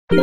So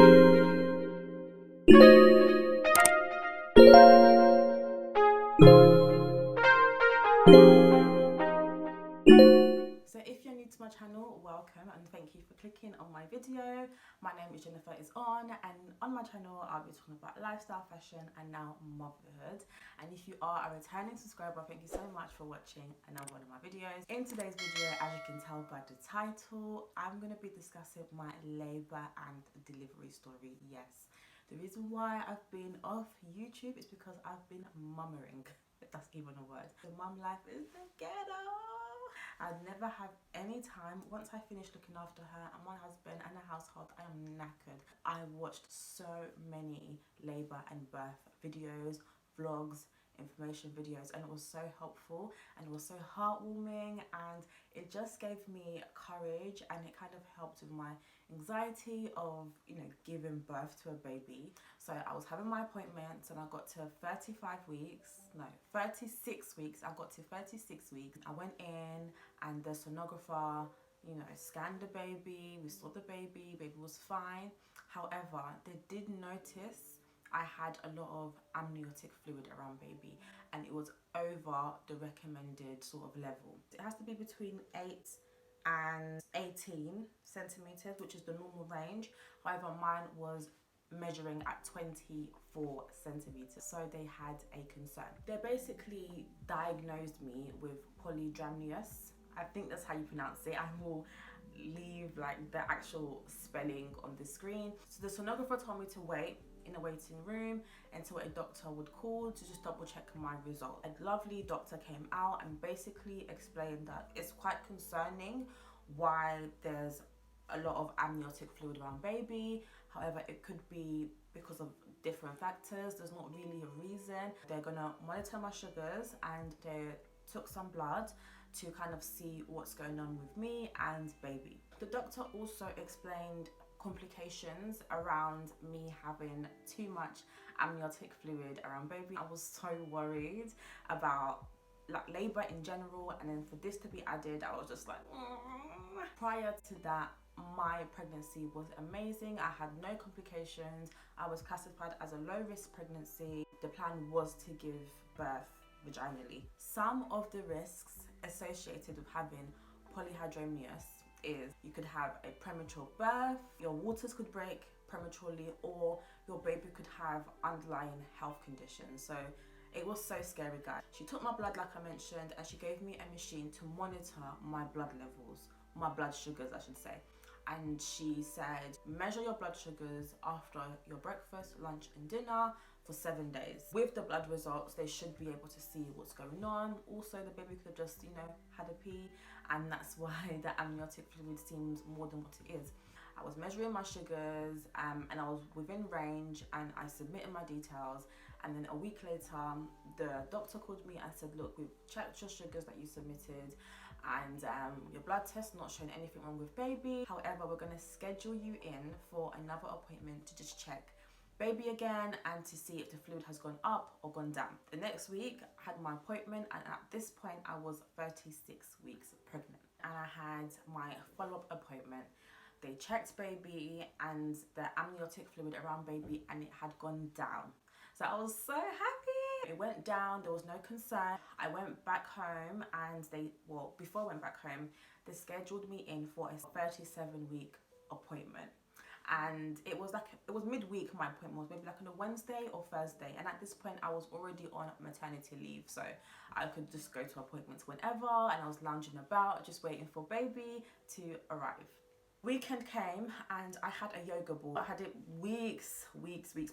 if you're new to my channel, welcome and thank you for clicking on my video. My name is Jennifer is on, and on my channel I'll be talking about lifestyle, fashion and now motherhood. And if you are a returning subscriber, thank you so much for watching another one of my videos. In today's video, as you can tell by the title, I'm going to be discussing my labour and delivery story. Yes, the reason why I've been off YouTube is because I've been mummering, if that's even a word. The mum life is the ghetto. I'd never have any time. Once I finished looking after her and my husband and the household, I am knackered. I watched so many labour and birth videos, vlogs, information videos, and it was so helpful and it was so heartwarming, and it just gave me courage, and it kind of helped with my anxiety of, you know, giving birth to a baby. So I was having my appointments and I got to 36 weeks. I got to 36 weeks. I went in and the sonographer, you know, scanned the baby. We saw the baby was fine. However, they did notice I had a lot of amniotic fluid around baby, and it was over the recommended sort of level. It has to be between 8 and 18 centimeters, which is the normal range. However, mine was measuring at 24 centimeters, so they had a concern. They basically diagnosed me with Polyhydramnios. I think that's how you pronounce it. I will leave like the actual spelling on the screen. So the sonographer told me to wait in a waiting room until a doctor would call to just double check my result. A lovely doctor came out and basically explained that it's quite concerning why there's a lot of amniotic fluid around baby. However, it could be because of different factors. There's not really a reason. They're gonna monitor my sugars, and they took some blood to kind of see what's going on with me and baby. The doctor also explained complications around me having too much amniotic fluid around baby. I was so worried about like labour in general, and then for this to be added, I was just like, Prior to that, my pregnancy was amazing. I had no complications. I was classified as a low-risk pregnancy. The plan was to give birth vaginally. Some of the risks associated with having polyhydramnios is you could have a premature birth, your waters could break prematurely, or your baby could have underlying health conditions. So it was so scary, guys. She took my blood, like I mentioned, and she gave me a machine to monitor my blood levels, my blood sugars, I should say. And she said, measure your blood sugars after your breakfast, lunch and dinner for 7 days. With the blood results, they should be able to see what's going on. Also, the baby could have just, you know, had a pee, and that's why the amniotic fluid seems more than what it is. I was measuring my sugars and I was within range, and I submitted my details, and then a week later the doctor called me and said, look, we've checked your sugars that you submitted, and your blood test not showing anything wrong with baby. However, we're going to schedule you in for another appointment to just check baby again and to see if the fluid has gone up or gone down. The next week I had my appointment, and at this point I was 36 weeks pregnant, and I had my follow-up appointment. They checked baby and the amniotic fluid around baby, and it had gone down. So I was so happy. It went down, there was no concern. I went back home, and before I went back home, they scheduled me in for a 37-week appointment. And it was midweek. My appointment was maybe like on a Wednesday or Thursday, and at this point I was already on maternity leave, so I could just go to appointments whenever, and I was lounging about just waiting for baby to arrive. Weekend came and I had a yoga ball. I had it weeks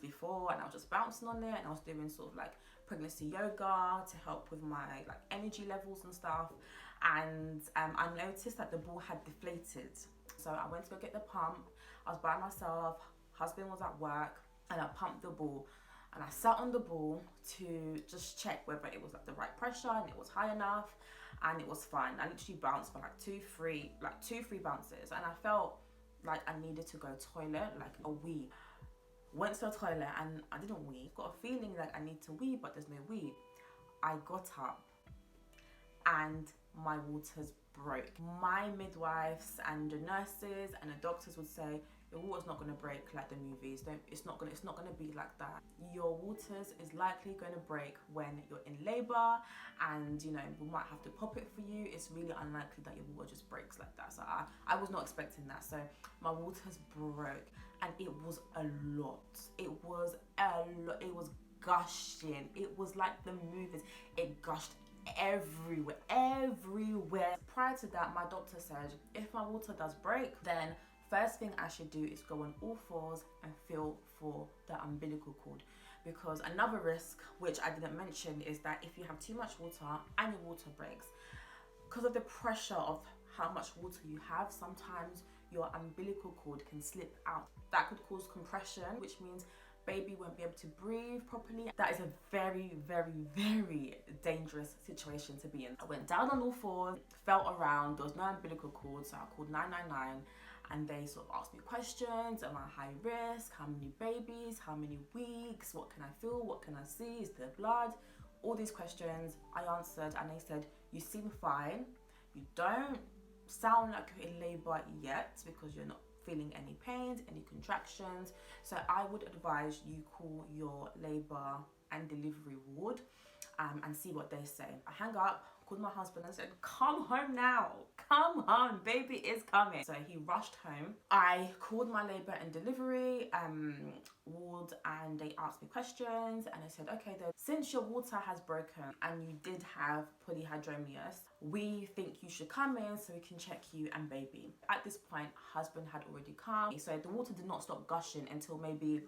before, and I was just bouncing on it, and I was doing sort of like pregnancy yoga to help with my like energy levels and stuff. And I noticed that the ball had deflated, so I went to go get the pump. I was by myself, husband was at work, and I pumped the ball, and I sat on the ball to just check whether it was at the right pressure and it was high enough, and it was fine. I literally bounced for like two, three bounces, and I felt like I needed to go toilet, like a wee. Went to the toilet and I didn't wee. Got a feeling like I need to wee, but there's no wee. I got up and my waters broke. My midwives and the nurses and the doctors would say, Your water's not gonna break like the movies. It's not gonna be like that. Your waters is likely gonna break when you're in labor, and you know, we might have to pop it for you. It's really unlikely that your water just breaks like that. So I was not expecting that. So my waters broke, and it was a lot. It was a lot. It was gushing. It was like the movies. It gushed everywhere. Prior to that, my doctor said if my water does break, then first thing I should do is go on all fours and feel for the umbilical cord, because another risk which I didn't mention is that if you have too much water and your water breaks, because of the pressure of how much water you have, sometimes your umbilical cord can slip out. That could cause compression, which means baby won't be able to breathe properly. That is a very, very, very dangerous situation to be in. I went down on all fours, felt around, there was no umbilical cord, so I called 999, and they sort of asked me questions. Am I high risk? How many babies? How many weeks? What can I feel? What can I see? Is there blood? All these questions I answered, and they said, you seem fine. You don't sound like you're in labor yet because you're not feeling any pains, any contractions. So I would advise you call your labor and delivery ward and see what they say. I hung up, called my husband and said, come home now, come home, baby is coming. So he rushed home. I called my labor and delivery ward, and they asked me questions, and I said, okay then, since your water has broken and you did have polyhydramnios, we think you should come in so we can check you and baby. At this point, husband had already come, so the water did not stop gushing until maybe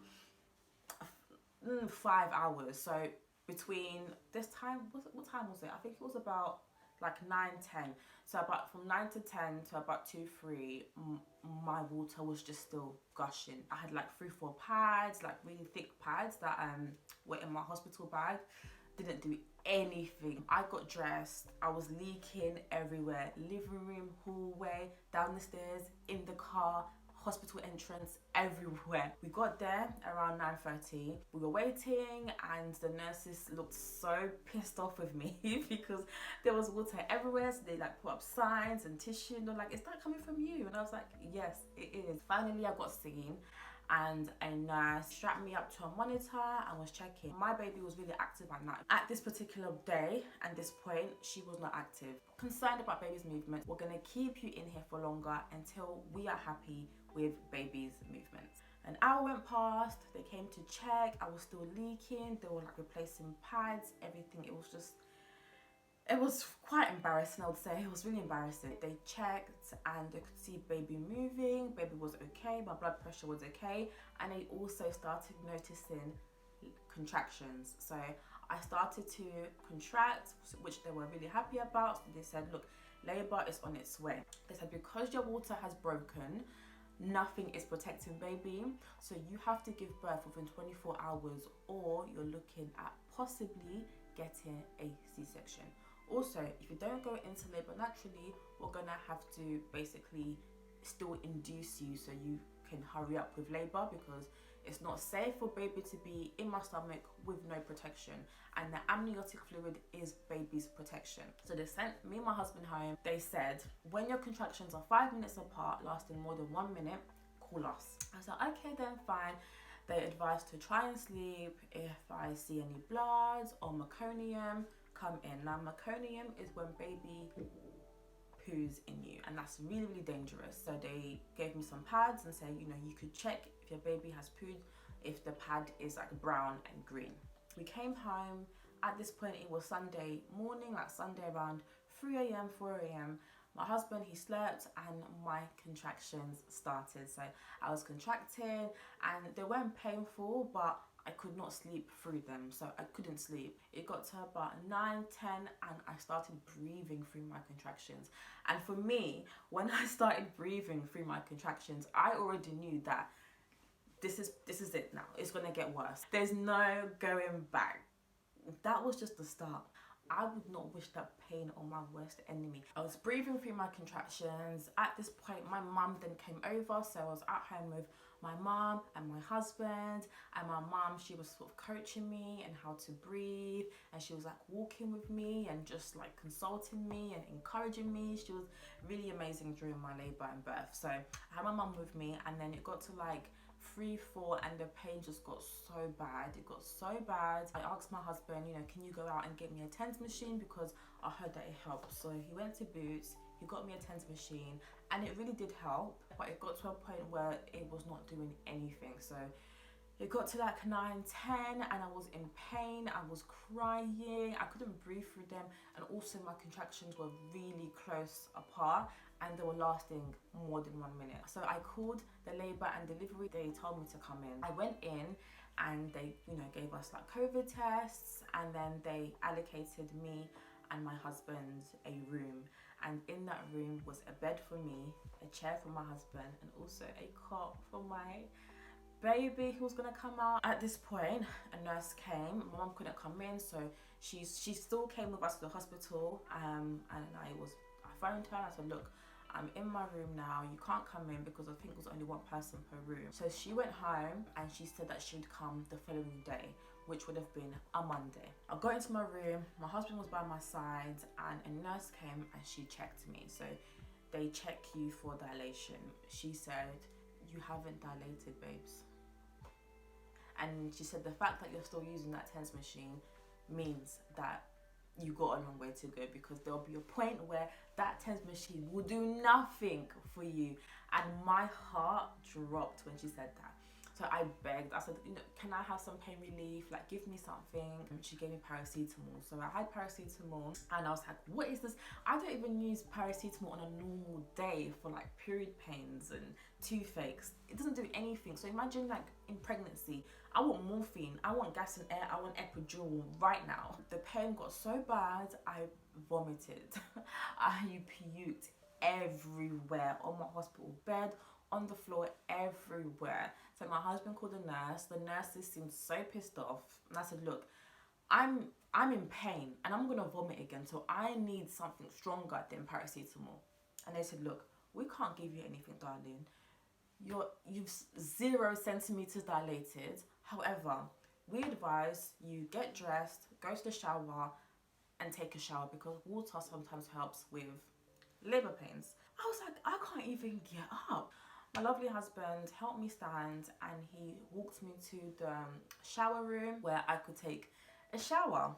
5 hours. So between this time, what time was it? I think it was about like 9-10. So about from 9 to 10 to about 2-3, my water was just still gushing. I had like 3-4 pads, like really thick pads that were in my hospital bag. Didn't do anything. I got dressed, I was leaking everywhere. Living room, hallway, down the stairs, in the car, hospital entrance, everywhere. We got there around 9:30. We were waiting, and the nurses looked so pissed off with me because there was water everywhere. So they like put up signs and tissue, and they're like, is that coming from you? And I was like, yes, it is. Finally, I got seen, and a nurse strapped me up to a monitor and was checking. My baby was really active at night. At this particular day and this point, she was not active. Concerned about baby's movement, we're gonna keep you in here for longer until we are happy with baby's movements. An hour went past, they came to check, I was still leaking, they were like replacing pads, everything. It was quite embarrassing, I would say. It was really embarrassing. They checked and they could see baby moving, baby was okay, my blood pressure was okay, and they also started noticing contractions. So I started to contract, which they were really happy about. So they said, look, labor is on its way. They said, because your water has broken, nothing is protecting baby, so you have to give birth within 24 hours or you're looking at possibly getting a C-section. Also, if you don't go into labor naturally, we're gonna have to basically still induce you so you can hurry up with labor, because it's not safe for baby to be in my stomach with no protection, and the amniotic fluid is baby's protection. So they sent me and my husband home. They said, when your contractions are 5 minutes apart, lasting more than 1 minute, call us. I said, okay then, fine. They advised to try and sleep. If I see any blood or meconium, come in. Now, meconium is when baby poos in you, and that's really, really dangerous. So they gave me some pads and said, you know, you could check if your baby has pooed if the pad is like brown and green. We came home. At this point, it was Sunday morning, like Sunday around 3 a.m, 4 a.m. My husband, he slept, and my contractions started. So I was contracting, and they weren't painful, but I could not sleep through them, so I couldn't sleep. It got to about 9, 10, and I started breathing through my contractions. And for me, when I started breathing through my contractions, I already knew that this is it now. It's gonna get worse. There's no going back. That was just the start. I would not wish that pain on my worst enemy. I was breathing through my contractions. At this point, my mum then came over, so I was at home with my mom and my husband. And my mom, she was sort of coaching me and how to breathe, and she was like walking with me and just like consulting me and encouraging me. She was really amazing during my labor and birth. So I had my mom with me, and then it got to like 3, 4, and the pain just got so bad. It got so bad. I asked my husband, you know, can you go out and get me a TENS machine, because I heard that it helped. So he went to Boots, he got me a TENS machine, and it really did help, but it got to a point where it was not doing anything. So it got to like 9, 10, and I was in pain, I was crying, I couldn't breathe through them, and also my contractions were really close apart, and they were lasting more than 1 minute. So I called the labour and delivery. They told me to come in. I went in, and they, you know, gave us like COVID tests, and then they allocated me and my husband a room. And in that room was a bed for me, a chair for my husband, and also a cot for my baby who was gonna come out. At this point, a nurse came. My mom couldn't come in, so she still came with us to the hospital. And I phoned her and I said, look, I'm in my room now, you can't come in, because I think it was only 1 person per room. So she went home and she said that she'd come the following day, which would have been a Monday. I got into my room, my husband was by my side, and a nurse came and she checked me. So they check you for dilation. She said, you haven't dilated, babes. And she said the fact that you're still using that TENS machine means that you got a long way to go, because there'll be a point where that TENS machine will do nothing for you. And my heart dropped when she said that. So I begged, I said, you know, can I have some pain relief? Like, give me something. And she gave me paracetamol. So I had paracetamol, and I was like, what is this? I don't even use paracetamol on a normal day for like period pains and toothaches. It doesn't do anything. So imagine like in pregnancy, I want morphine, I want gas and air, I want epidural right now. The pain got so bad, I vomited. I puked everywhere, on my hospital bed, on the floor, everywhere. So my husband called the nurse. The nurses seemed so pissed off, and I said, look, I'm in pain and I'm gonna vomit again, so I need something stronger than paracetamol. And they said, look, we can't give you anything, darling. You've 0 centimeters dilated. However, we advise you get dressed, go to the shower, and take a shower, because water sometimes helps with labor pains. I was like, I can't even get up. My lovely husband helped me stand, and he walked me to the shower room where I could take a shower.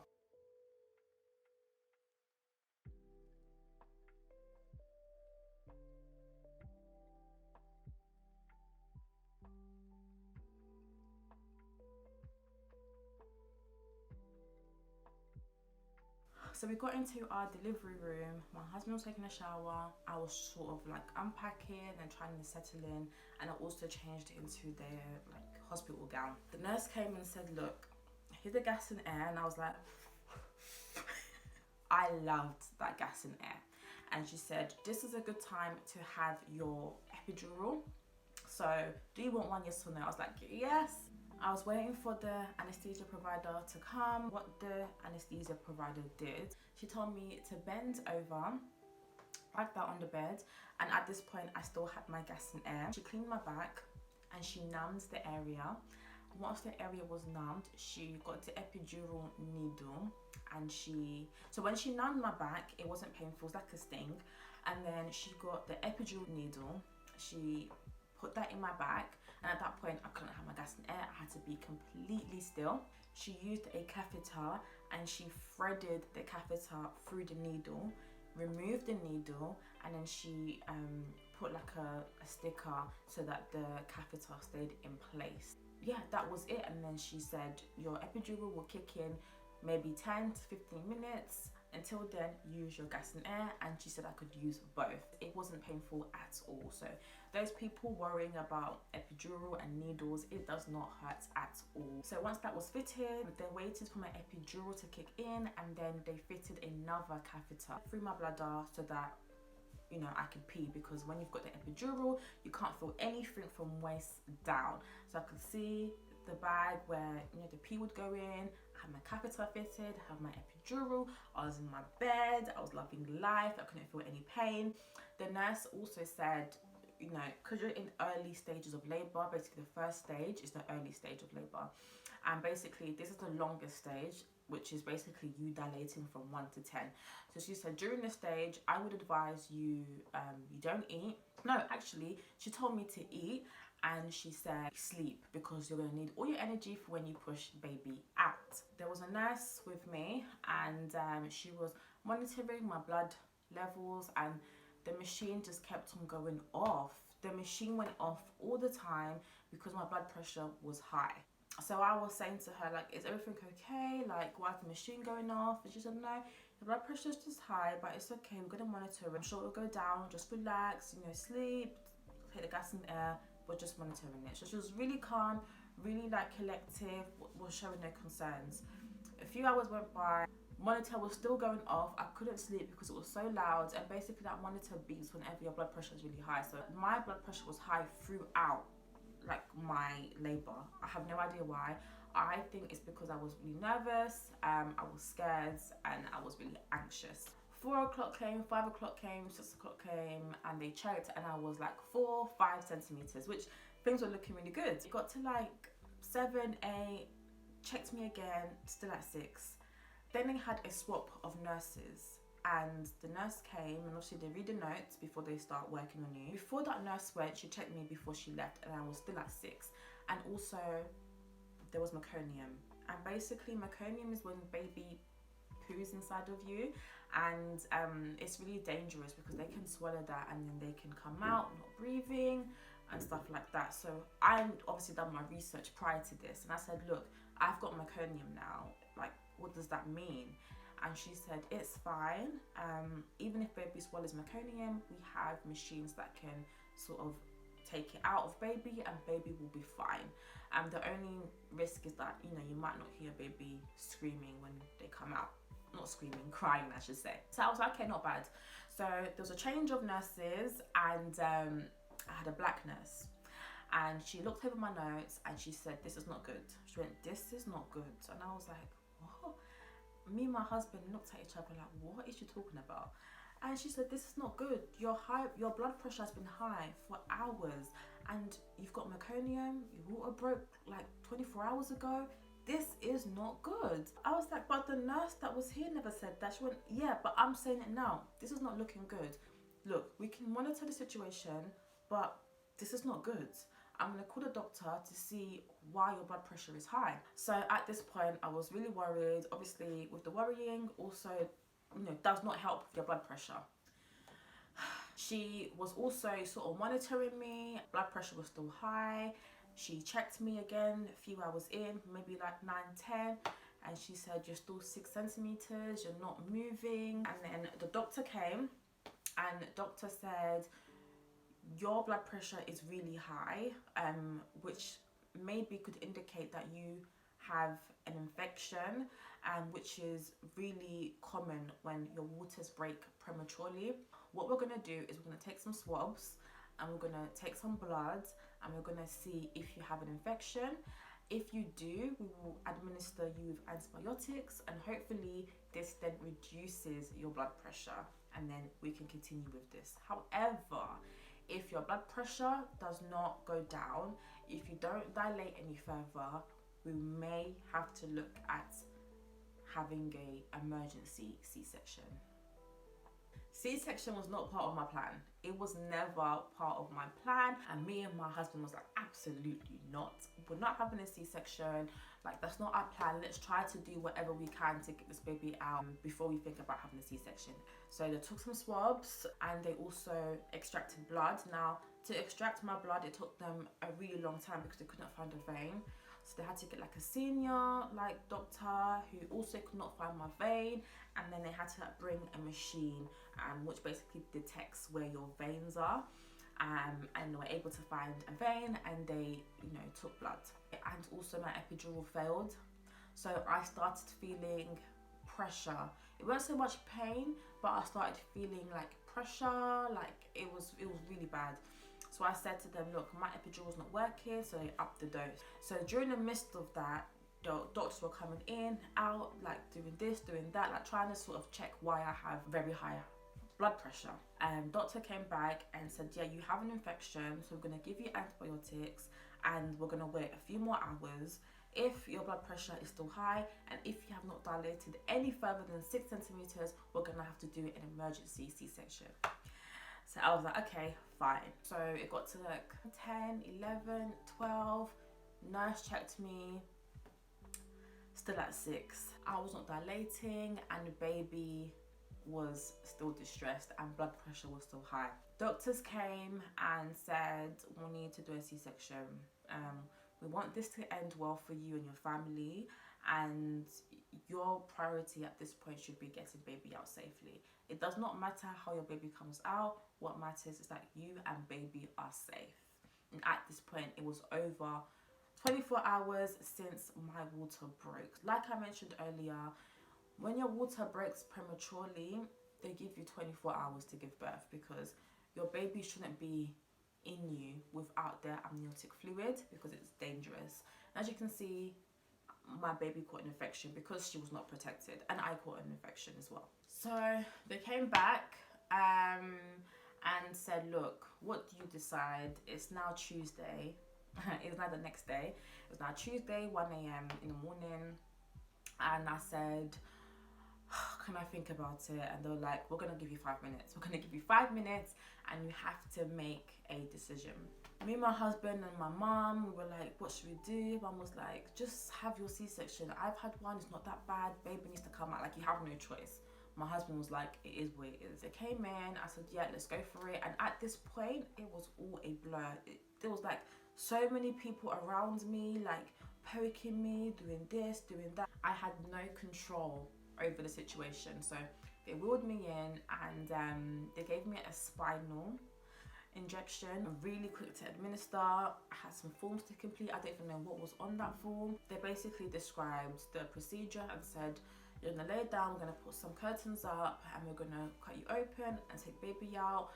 So we got into our delivery room. My husband was taking a shower. I was sort of like unpacking and trying to settle in, and I also changed into their like hospital gown. The nurse came and said, look, here's the gas and air. And I was like, I loved that gas and air. And she said, this is a good time to have your epidural. So do you want one, yes or no? I was like, yes. I was waiting for the anesthesia provider to come. What the anesthesia provider did, she told me to bend over like that on the bed, and at this point I still had my gas and air. She cleaned my back and she numbed the area. Once the area was numbed, she got the epidural needle, and so when she numbed my back, it wasn't painful, it was like a sting. And then she got the epidural needle, she put that in my back, and at that point I couldn't have my gas and air. I had to be completely still. She used a catheter and she threaded the catheter through the needle, removed the needle, and then she put like a sticker so that the catheter stayed in place. Yeah, that was it. And then she said your epidural will kick in maybe 10 to 15 minutes. Until then, use your gas and air. And she said I could use both. It wasn't painful at all. So those people worrying about epidural and needles, it does not hurt at all. So once that was fitted, they waited for my epidural to kick in, and then they fitted another catheter through my bladder so that, you know, I could pee, because when you've got the epidural, you can't feel anything from waist down. So I could see the bag where, you know, the pee would go in. I had my catheter fitted, I had my epidural, I was in my bed, I was loving life, I couldn't feel any pain. The nurse also said, you know, because you're in early stages of labor, basically the first stage is the early stage of labor. And basically this is the longest stage, which is basically you dilating from 1 to 10. So she said during this stage, I would advise you, you don't eat. No, actually, she told me to eat, and she said sleep, because you're going to need all your energy for when you push baby out. There was a nurse with me, and she was monitoring my blood levels, and the machine just kept on going off. The machine went off all the time because my blood pressure was high. So I was saying to her, like, is everything okay? Like, why is the machine going off? And she said, no, your blood pressure is just high, but it's okay. We're going to monitor it. I'm sure it'll go down. Just relax, you know, sleep, take the gas and air. We're just monitoring it. So she was really calm, really like collective, was showing no concerns. A few hours went by. Monitor was still going off. I couldn't sleep because it was so loud, and basically that monitor beeps whenever your blood pressure is really high. So my blood pressure was high throughout like my labor. I have no idea why. I think it's because I was really nervous, I was scared, and I was really anxious. 4 o'clock came, 5 o'clock came, 6 o'clock came, and they checked, and I was like 4-5 centimeters, which things were looking really good. It got to like 7, 8, checked me again, still at 6. Then they had a swap of nurses, and the nurse came, and obviously they read the notes before they start working on you. Before that nurse went, she checked me before she left, and I was still at 6. And also there was meconium, and basically meconium is when baby poos inside of you, and it's really dangerous because they can swallow that and then they can come out not breathing and stuff like that. So I obviously done my research prior to this, and I said, look, I've got meconium now, like, what does that mean? And she said, it's fine. Even if baby swallows meconium, we have machines that can sort of take it out of baby, and baby will be fine. The only risk is that, you know, you might not hear baby screaming when they come out. Not screaming, crying, I should say. So I was like, okay, not bad. So there was a change of nurses, and I had a black nurse. And she looked over my notes and she said, this is not good. She went, this is not good. And I was like, what? Me and my husband looked at each other like, what is she talking about? And she said, this is not good. Your blood pressure has been high for hours, and you've got meconium, your water broke like 24 hours ago. This is not good. I was like, but the nurse that was here never said that. She went, yeah, but I'm saying it now. This is not looking good. Look, we can monitor the situation, but this is not good. I'm going to call the doctor to see why your blood pressure is high. So at this point, I was really worried. Obviously, with the worrying, also, you know, does not help with your blood pressure. She was also sort of monitoring me. Blood pressure was still high. She checked me again a few hours in, maybe like 9, 10. And she said, you're still 6 centimeters, you're not moving. And then the doctor came, and the doctor said, your blood pressure is really high, which maybe could indicate that you have an infection, which is really common when your waters break prematurely. What we're going to do is we're going to take some swabs, and we're going to take some blood, and we're going to see if you have an infection. If you do, we will administer you with antibiotics, and hopefully this then reduces your blood pressure, and then we can continue with this. However, if your blood pressure does not go down, if you don't dilate any further, we may have to look at having an emergency C-section. C-section was not part of my plan. It was never part of my plan, and me and my husband was like, absolutely not. We're not having a C-section. Like, that's not our plan. Let's try to do whatever we can to get this baby out before we think about having a C-section. So they took some swabs, and they also extracted blood. Now, to extract my blood, it took them a really long time because they couldn't find a vein. So they had to get like a senior doctor who also could not find my vein, and then they had to bring a machine which basically detects where your veins are, and they were able to find a vein, and they, you know, took blood. And also my epidural failed, so I started feeling pressure. It wasn't so much pain, but I started feeling like pressure, like it was really bad. So I said to them, look, my epidural's not working, so they upped the dose. So during the midst of that, the doctors were coming in, out, like doing this, doing that, like trying to sort of check why I have very high blood pressure. Doctor came back and said, yeah, you have an infection, so we're going to give you antibiotics and we're going to wait a few more hours. If your blood pressure is still high and if you have not dilated any further than 6 centimeters, we're going to have to do an emergency C-section. So I was like, okay, fine. So it got to like 10, 11, 12. Nurse checked me, still at 6. I was not dilating and the baby was still distressed and blood pressure was still high. Doctors came and said, we need to do a C-section. We want this to end well for you and your family, and your priority at this point should be getting baby out safely. It does not matter how your baby comes out. What matters is that you and baby are safe. And at this point, it was over 24 hours since my water broke. Like I mentioned earlier, when your water breaks prematurely, they give you 24 hours to give birth because your baby shouldn't be in you without their amniotic fluid because it's dangerous. As you can see, my baby caught an infection because she was not protected, and I caught an infection as well. So they came back and said, look, what do you decide? It's now Tuesday. It's not the next day. It was now Tuesday, 1 a.m. in the morning, and I said, can I think about it? And they were like, we're gonna give you 5 minutes. We're gonna give you 5 minutes and you have to make a decision. Me, my husband and my mom, we were like, what should we do? Mom was like, just have your C-section. I've had one, it's not that bad. Baby needs to come out, like you have no choice. My husband was like, it is what it is. They came in, I said, yeah, let's go for it. And at this point, it was all a blur. There was like so many people around me, like poking me, doing this, doing that. I had no control over the situation. So they wheeled me in and they gave me a spinal injection, really quick to administer. I had some forms to complete. I don't even know what was on that form. They basically described the procedure and said, you're gonna lay down, we're gonna put some curtains up and we're gonna cut you open and take baby out.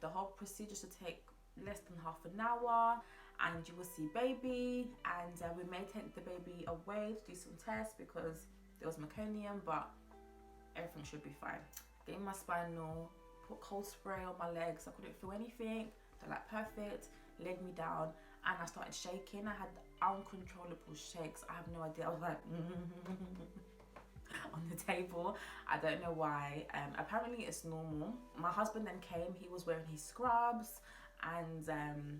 The whole procedure should take less than half an hour and you will see baby, and we may take the baby away to do some tests because there was meconium, but everything should be fine. Gave my spinal, put cold spray on my legs. I couldn't feel anything. They're like perfect. Laid me down and I started shaking. I had uncontrollable shakes. I have no idea. I was like on the table. I don't know why. Apparently it's normal. My husband then came. He was wearing his scrubs and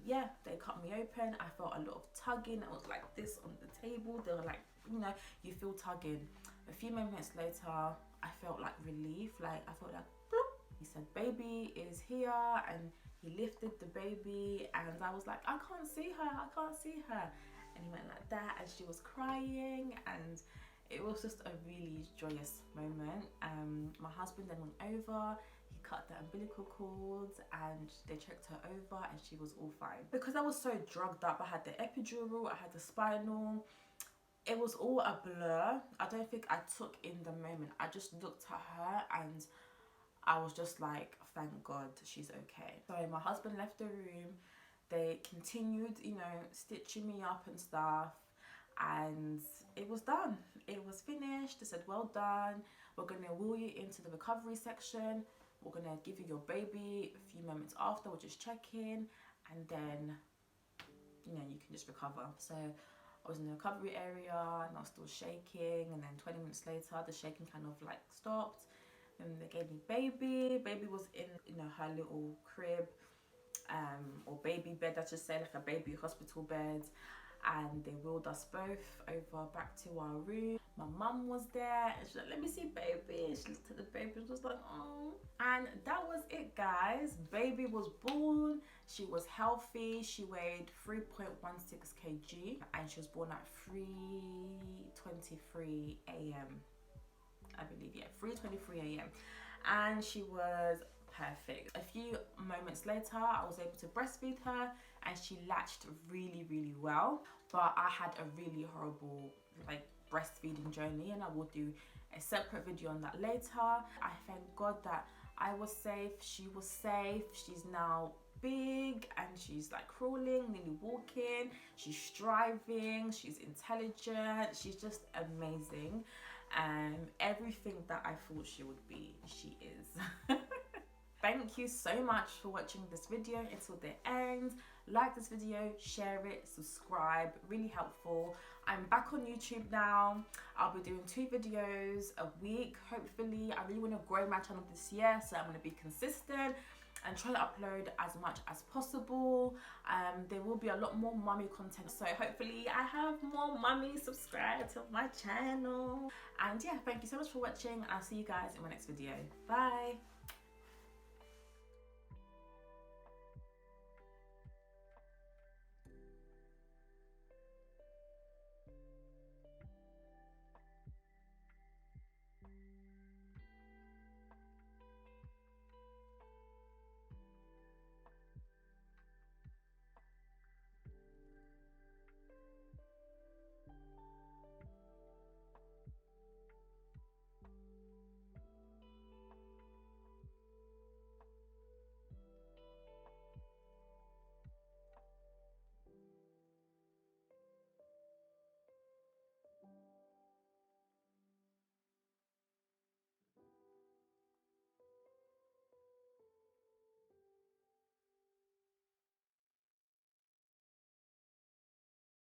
yeah, they cut me open. I felt a lot of tugging. It was like this on the table. They were like, you know, you feel tugging. A few minutes later, I felt like relief. Like I felt like bloop. He said, baby is here, and he lifted the baby and I was like, I can't see her, I can't see her. And he went like that and she was crying and it was just a really joyous moment. My husband then went over, he cut the umbilical cords and they checked her over and she was all fine. Because I was so drugged up, I had the epidural, I had the spinal, it was all a blur. I don't think I took in the moment. I just looked at her and I was just like, thank God she's okay. So my husband left the room. They continued, you know, stitching me up and stuff. And it was done. It was finished. They said, well done. We're going to wheel you into the recovery section. We're going to give you your baby a few moments after. We'll just check in. And then, you know, you can just recover. So I was in the recovery area and I was still shaking, and then 20 minutes later the shaking kind of like stopped, and they gave me baby. Baby was in, you know, her little crib or baby bed, I should say, like a baby hospital bed, and they wheeled us both over back to our room. My mum was there and she's like, let me see baby, and she looked at the baby and was like, oh. And that was it, guys. Baby was born. She was healthy. She weighed 3.16 kg and she was born at 3:23 a.m. I believe, yeah, 3:23 a.m. and she was perfect. A few moments later I was able to breastfeed her and she latched really, really well. But I had a really horrible like breastfeeding journey, and I will do a separate video on that later. I thank God that I was safe, she was safe. She's now big and she's like crawling, nearly walking, she's striving, she's intelligent, she's just amazing. Everything that I thought she would be, she is. thank you so much for watching this video until the end. Like this video, share it, subscribe, really helpful. I'm back on YouTube now. I'll be doing 2 videos a week, hopefully. I really want to grow my channel this year, so I'm going to be consistent and try to upload as much as possible. There will be a lot more mummy content, so hopefully I have more mummies subscribed to my channel. And yeah, thank you so much for watching. I'll see you guys in my next video. Bye.